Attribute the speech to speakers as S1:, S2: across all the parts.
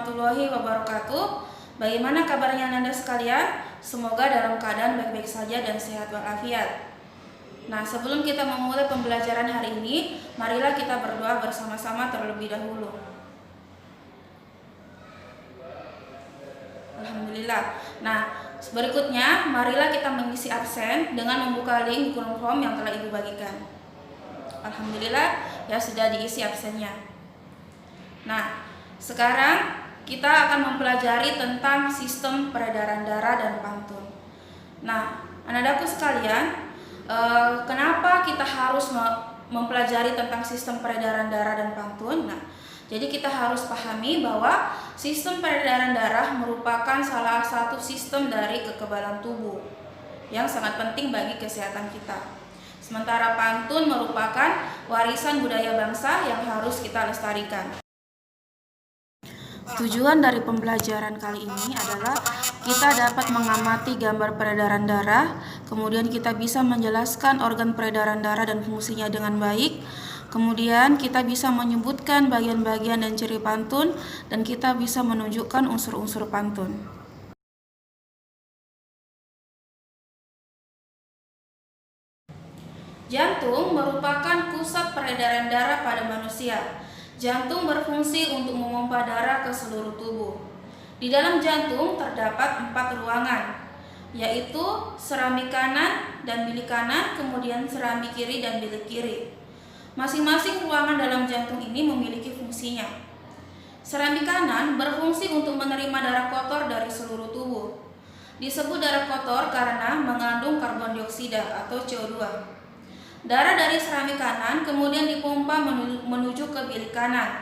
S1: warahmatullahi wabarakatuh. Bagaimana kabarnya Anda sekalian? Semoga dalam keadaan baik-baik saja dan sehat walafiat. Nah, sebelum kita memulai pembelajaran hari ini, marilah kita berdoa bersama-sama terlebih dahulu. Alhamdulillah. Nah, berikutnya marilah kita mengisi absen dengan membuka link Google Form yang telah Ibu bagikan. Alhamdulillah ya sudah diisi absennya. Nah, sekarang kita akan mempelajari tentang sistem peredaran darah dan pantun. Nah, anak-anakku sekalian, kenapa kita harus mempelajari tentang sistem peredaran darah dan pantun? Nah, jadi kita harus pahami bahwa sistem peredaran darah merupakan salah satu sistem dari kekebalan tubuh yang sangat penting bagi kesehatan kita. Sementara pantun merupakan warisan budaya bangsa yang harus kita lestarikan. Tujuan dari pembelajaran kali ini adalah kita dapat mengamati gambar peredaran darah, kemudian kita bisa menjelaskan organ peredaran darah dan fungsinya dengan baik, kemudian kita bisa menyebutkan bagian-bagian dan ciri pantun, dan kita bisa menunjukkan unsur-unsur pantun. Jantung merupakan pusat peredaran darah pada manusia. Jantung berfungsi untuk memompa darah ke seluruh tubuh. Di dalam jantung terdapat 4 ruangan, yaitu serambi kanan dan bilik kanan, kemudian serambi kiri dan bilik kiri. Masing-masing ruangan dalam jantung ini memiliki fungsinya. Serambi kanan berfungsi untuk menerima darah kotor dari seluruh tubuh. Disebut darah kotor karena mengandung karbon dioksida atau CO2. Darah dari serambi kanan kemudian dipompa menuju ke bilik kanan.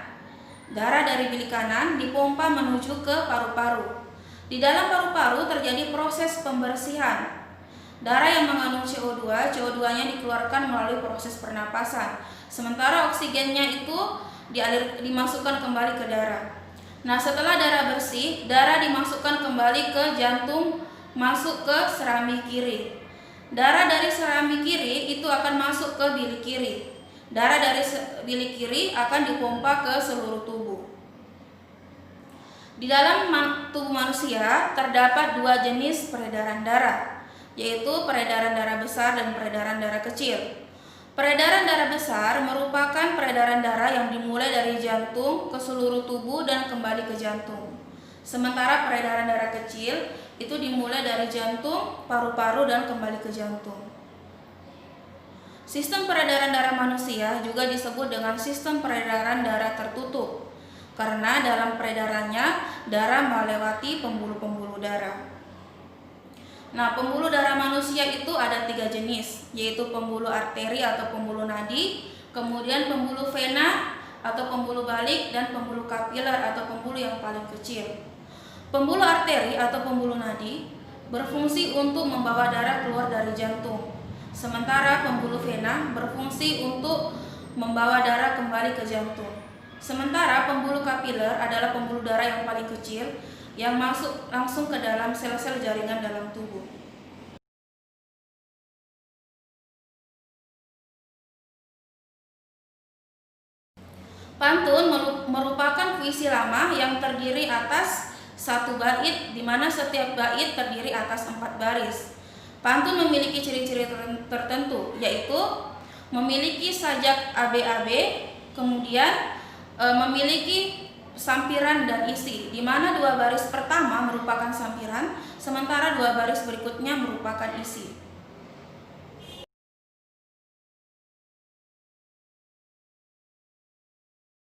S1: Darah dari bilik kanan dipompa menuju ke paru-paru. Di dalam paru-paru terjadi proses pembersihan. Darah yang mengandung CO2, CO2-nya dikeluarkan melalui proses pernapasan. Sementara oksigennya itu dimasukkan kembali ke darah. Nah, setelah darah bersih, darah dimasukkan kembali ke jantung, masuk ke serambi kiri. Darah dari serambi kiri itu akan masuk ke bilik kiri. Darah dari bilik kiri akan dipompa ke seluruh tubuh. Di dalam tubuh manusia terdapat 2 jenis peredaran darah, yaitu peredaran darah besar dan peredaran darah kecil. Peredaran darah besar merupakan peredaran darah yang dimulai dari jantung ke seluruh tubuh dan kembali ke jantung. Sementara peredaran darah kecil itu dimulai dari jantung, paru-paru, dan kembali ke jantung. Sistem peredaran darah manusia juga disebut dengan sistem peredaran darah tertutup, karena dalam peredarannya darah melewati pembuluh-pembuluh darah. Nah, pembuluh darah manusia itu ada 3 jenis, yaitu pembuluh arteri atau pembuluh nadi, kemudian pembuluh vena atau pembuluh balik, dan pembuluh kapiler atau pembuluh yang paling kecil. Pembuluh arteri atau pembuluh nadi berfungsi untuk membawa darah keluar dari jantung. Sementara pembuluh vena berfungsi untuk membawa darah kembali ke jantung. Sementara pembuluh kapiler adalah pembuluh darah yang paling kecil yang masuk langsung ke dalam sel-sel jaringan dalam tubuh. Pantun merupakan puisi lama yang terdiri atas 1 bait, di mana setiap bait terdiri atas 4 baris. Pantun memiliki ciri-ciri tertentu, yaitu memiliki sajak AB-AB, kemudian memiliki sampiran dan isi, di mana 2 baris pertama merupakan sampiran, sementara 2 baris berikutnya merupakan isi.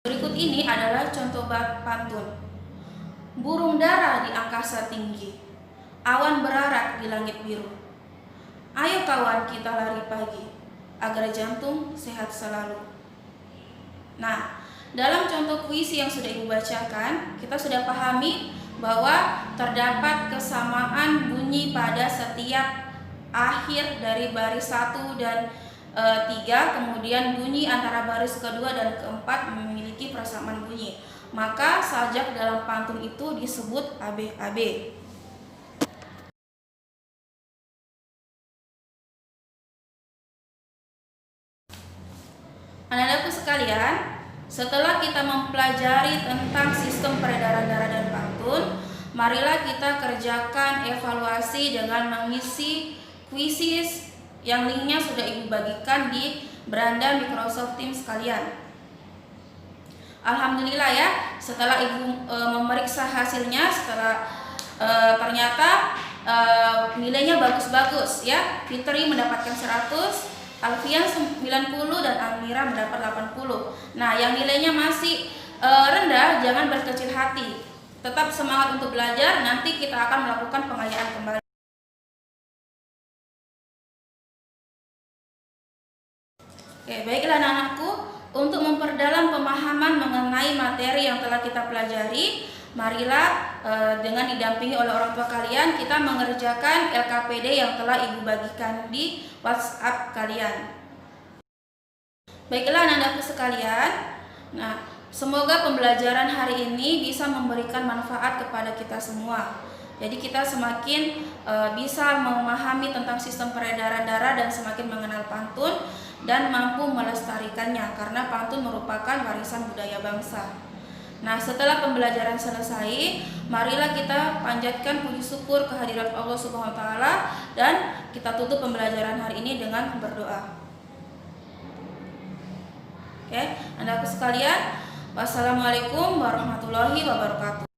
S1: Berikut ini adalah contoh pantun. Burung dara di angkasa tinggi, awan berarak di langit biru. Ayo kawan kita lari pagi, agar jantung sehat selalu. Nah, dalam contoh puisi yang sudah Ibu bacakan, kita sudah pahami bahwa terdapat kesamaan bunyi pada setiap akhir dari baris 1 dan 3, kemudian bunyi antara baris kedua dan keempat memiliki persamaan bunyi. Maka sajak dalam pantun itu disebut AB-AB. Anak-anakku sekalian, Setelah kita mempelajari tentang sistem peredaran darah dan pantun, marilah kita kerjakan evaluasi dengan mengisi kuisis yang linknya sudah Ibu bagikan di beranda Microsoft Teams kalian. Alhamdulillah ya, setelah Ibu memeriksa hasilnya, ternyata nilainya bagus-bagus ya. Fitri mendapatkan 100, Alfian 90, dan Almira mendapat 80. Nah, yang nilainya masih rendah, jangan berkecil hati. Tetap semangat untuk belajar, nanti kita akan melakukan pengayaan kembali. Oke, baiklah anak-anakku, untuk memperdalam pemahaman mengenai materi yang telah kita pelajari, marilah dengan didampingi oleh orang tua kalian, kita mengerjakan LKPD yang telah Ibu bagikan di WhatsApp kalian. Baiklah anak-anakku sekalian, nah, semoga pembelajaran hari ini bisa memberikan manfaat kepada kita semua. Jadi kita semakin bisa memahami tentang sistem peredaran darah dan semakin mengenal pantun dan mampu melestarikannya, karena pantun merupakan warisan budaya bangsa. Nah, setelah pembelajaran selesai, marilah kita panjatkan puji syukur kehadirat Allah Subhanahu wa taala dan kita tutup pembelajaran hari ini dengan berdoa. Oke, anak-anakku sekalian, wassalamualaikum warahmatullahi wabarakatuh.